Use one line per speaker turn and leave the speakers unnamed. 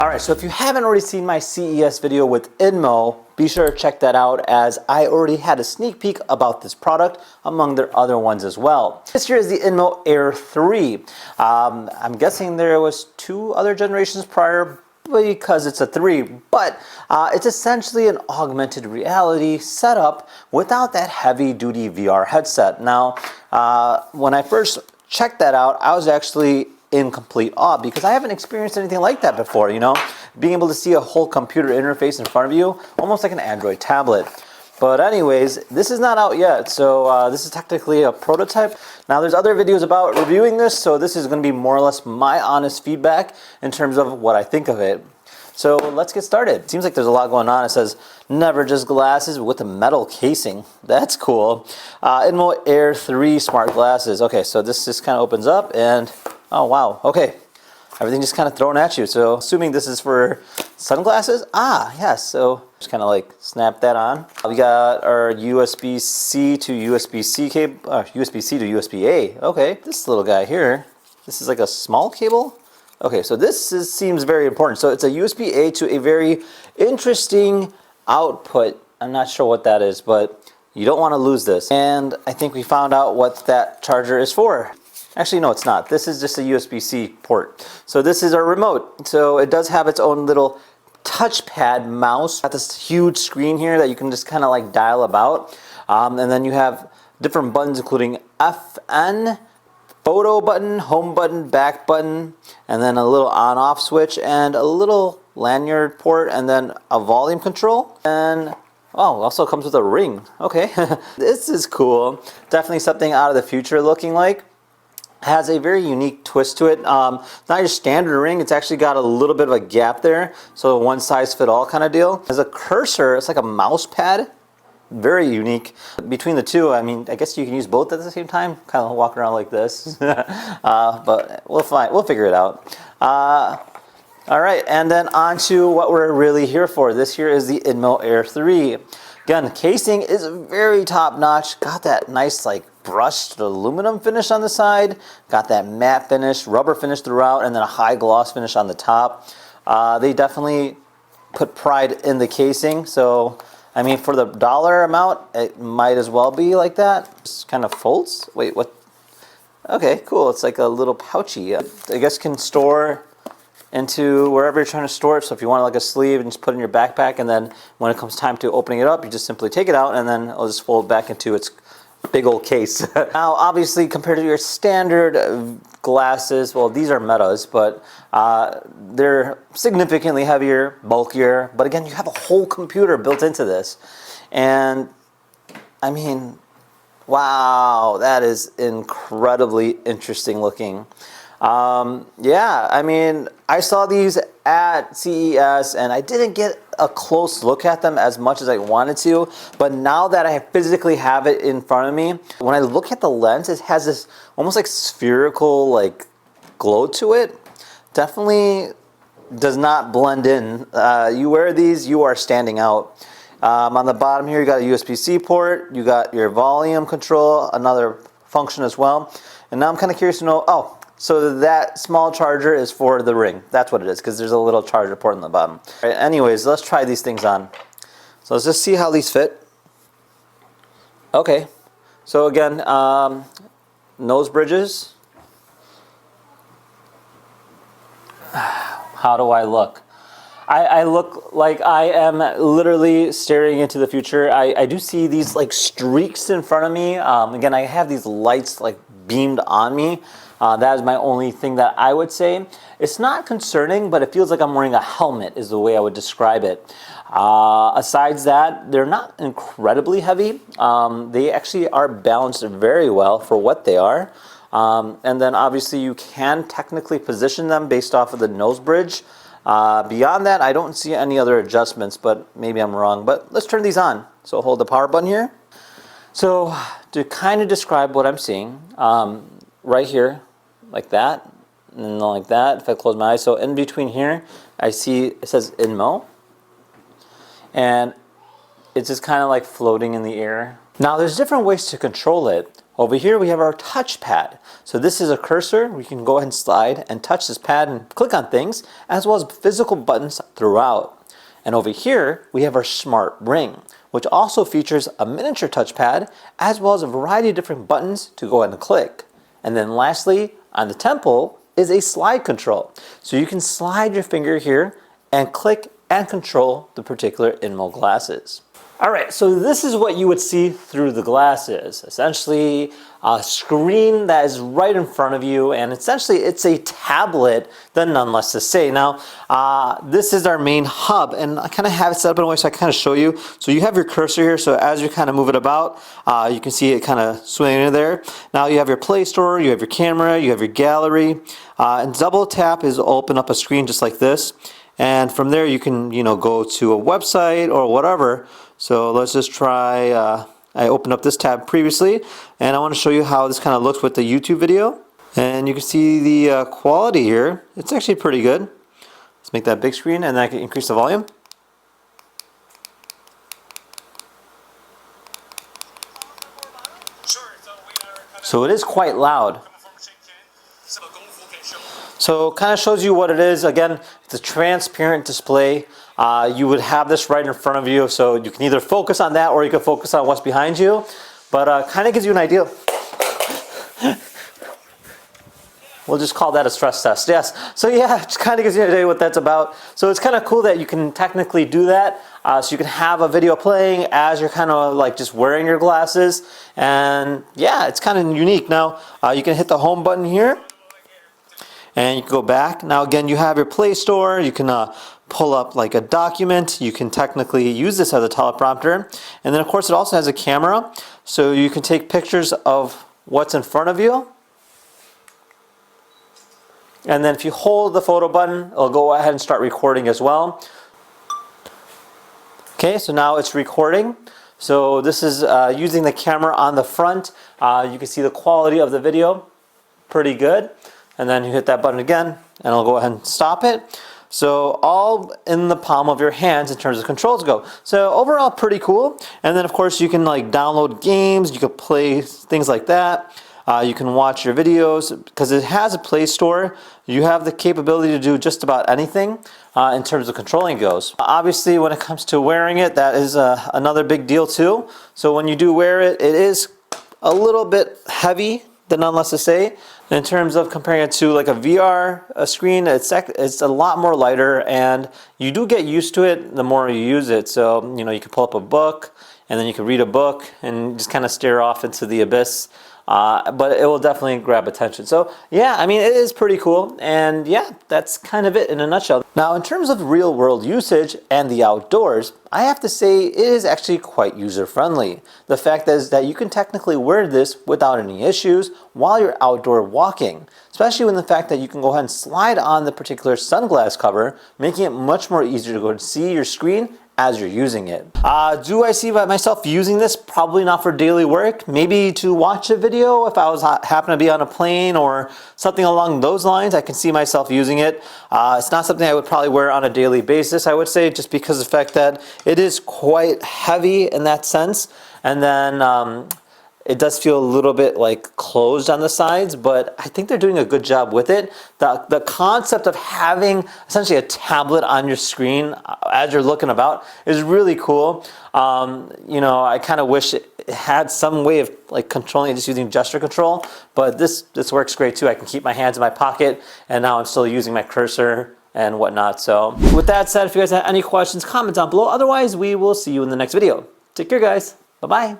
Alright, so if you haven't already seen my CES video with INMO, be sure to check that out as I already had a sneak peek about this product among their other ones as well. This here is the INMO Air 3. I'm guessing there was 2 other generations prior because it's a 3, but it's essentially an augmented reality setup without that heavy duty VR headset. Now, when I first checked that out, I was actually in complete awe because I haven't experienced anything like that before, you know? Being able to see a whole computer interface in front of you, almost like an Android tablet. But anyways, this is not out yet, so this is technically a prototype. Now there's other videos about reviewing this, so this is going to be more or less my honest feedback in terms of what I think of it. So let's get started. Seems like there's a lot going on. It says, never just glasses with a metal casing. That's cool. INMO Air 3 smart glasses. Okay, so this just kind of opens up and, oh wow, okay. Everything just kind of thrown at you. So assuming this is for sunglasses. Ah, yes, so just kind of like snap that on. We got our USB-C to USB-C cable, USB-C to USB-A. Okay, this little guy here, this is like a small cable. Okay, so this seems very important. So it's a USB-A to a very interesting output. I'm not sure what that is, but you don't want to lose this. And I think we found out what that charger is for. Actually, no, it's not. This is just a USB-C port. So this is our remote. So it does have its own little touchpad mouse. Got this huge screen here that you can just kind of like dial about. And then you have different buttons, including FN, photo button, home button, back button, and then a little on-off switch, and a little lanyard port, and then a volume control. And oh, also comes with a ring. Okay, this is cool. Definitely something out of the future looking like. Has a very unique twist to it. Not your standard ring, it's actually got a little bit of a gap there, so one size fit all kind of deal. As a cursor, it's like a mouse pad. Very unique. Between the two, I mean, I guess you can use both at the same time. Kind of walk around like this, but we'll figure it out. All right, and then on to what we're really here for. This here is the INMO Air 3. Again, the casing is very top notch. Got that nice like brushed aluminum finish on the side. Got that matte finish, rubber finish throughout, and then a high gloss finish on the top. They definitely put pride in the casing, so I mean, for the dollar amount, it might as well be like that. Just kind of folds. Wait, what? Okay, cool. It's like a little pouchy. I guess can store into wherever you're trying to store it. So if you want like a sleeve, and just put it in your backpack, and then when it comes time to opening it up, you just simply take it out, and then it'll just fold back into its big old case. Now, obviously, compared to your standard glasses, well, these are Metas, but they're significantly heavier, bulkier. But again, you have a whole computer built into this. And I mean, wow, that is incredibly interesting looking. Yeah, I mean, I saw these at CES and I didn't get a close look at them as much as I wanted to, but now that I physically have it in front of me, when I look at the lens, it has this almost like spherical like glow to it. Definitely does not blend in. You wear these, you are standing out. On the bottom here, you got a USB-C port, you got your volume control, another function as well. And now I'm kind of curious to know, oh, so that small charger is for the ring. That's what it is, because there's a little charger port on the bottom. All right, anyways, let's try these things on. So let's just see how these fit. Okay, so again, nose bridges. How do I look? I look like I am literally staring into the future. I do see these like streaks in front of me. Again, I have these lights like beamed on me. That is my only thing that I would say. It's not concerning, but it feels like I'm wearing a helmet is the way I would describe it. Asides that, they're not incredibly heavy. They actually are balanced very well for what they are. And then obviously you can technically position them based off of the nose bridge. Beyond that, I don't see any other adjustments, but maybe I'm wrong. But let's turn these on. So hold the power button here. So to kind of describe what I'm seeing, right here, like that, and then like that, if I close my eyes. So in between here, I see, it says INMO. And it's just kind of like floating in the air. Now there's different ways to control it. Over here we have our touchpad. So this is a cursor. We can go ahead and slide and touch this pad and click on things, as well as physical buttons throughout. And over here we have our smart ring, which also features a miniature touchpad as well as a variety of different buttons to go ahead and click. And then lastly, on the temple is a slide control. So you can slide your finger here and click and control the particular INMO glasses. Alright, so this is what you would see through the glasses. Essentially, a screen that is right in front of you, and essentially it's a tablet, then none less to say. Now, this is our main hub, and I kind of have it set up in a way so I can kind of show you. So you have your cursor here, so as you kind of move it about, you can see it kind of swinging in there. Now you have your Play Store, you have your camera, you have your gallery, and double tap is open up a screen just like this. And from there you can, go to a website or whatever. So let's just try, I opened up this tab previously, and I want to show you how this kind of looks with the YouTube video. And you can see the quality here. It's actually pretty good. Let's make that big screen, and then I can increase the volume. So it is quite loud. So it kind of shows you what it is. Again, it's a transparent display. You would have this right in front of you, so you can either focus on that or you can focus on what's behind you. But kind of gives you an idea. We'll just call that a stress test. Yes. So yeah, it kind of gives you an idea what that's about. So it's kind of cool that you can technically do that. So you can have a video playing as you're kind of like just wearing your glasses. And yeah, it's kind of unique. Now you can hit the home button here. And you can go back. Now again, you have your Play Store. You can pull up like a document. You can technically use this as a teleprompter. And then of course it also has a camera. So you can take pictures of what's in front of you. And then if you hold the photo button, it'll go ahead and start recording as well. Okay, so now it's recording. So this is using the camera on the front. You can see the quality of the video. Pretty good. And then you hit that button again, and it'll go ahead and stop it. So all in the palm of your hands in terms of controls go. So overall, pretty cool. And then of course you can like download games, you can play things like that. You can watch your videos because it has a Play Store. You have the capability to do just about anything in terms of controlling goes. Obviously, when it comes to wearing it, that is another big deal too. So when you do wear it, it is a little bit heavy, than none less to say. In terms of comparing it to like a VR screen, it's a lot more lighter, and you do get used to it the more you use it. So you can pull up a book, and then you can read a book and just kind of stare off into the abyss. But it will definitely grab attention. So yeah, I mean, it is pretty cool. And yeah, that's kind of it in a nutshell. Now, in terms of real world usage and the outdoors, I have to say it is actually quite user friendly. The fact is that you can technically wear this without any issues while you're outdoor walking, especially when the fact that you can go ahead and slide on the particular sunglass cover, making it much more easier to go and see your screen as you're using it. Do I see myself using this? Probably not for daily work. Maybe to watch a video if I was happen to be on a plane or something along those lines. I can see myself using it. It's not something I would probably wear on a daily basis, I would say, just because of the fact that it is quite heavy in that sense. And then it does feel a little bit like closed on the sides, but I think they're doing a good job with it. The concept of having essentially a tablet on your screen as you're looking about is really cool. I kind of wish it had some way of like controlling it just using gesture control, but this works great too. I can keep my hands in my pocket, and now I'm still using my cursor and whatnot. So with that said, if you guys have any questions, comment down below. Otherwise, we will see you in the next video. Take care, guys. Bye-bye.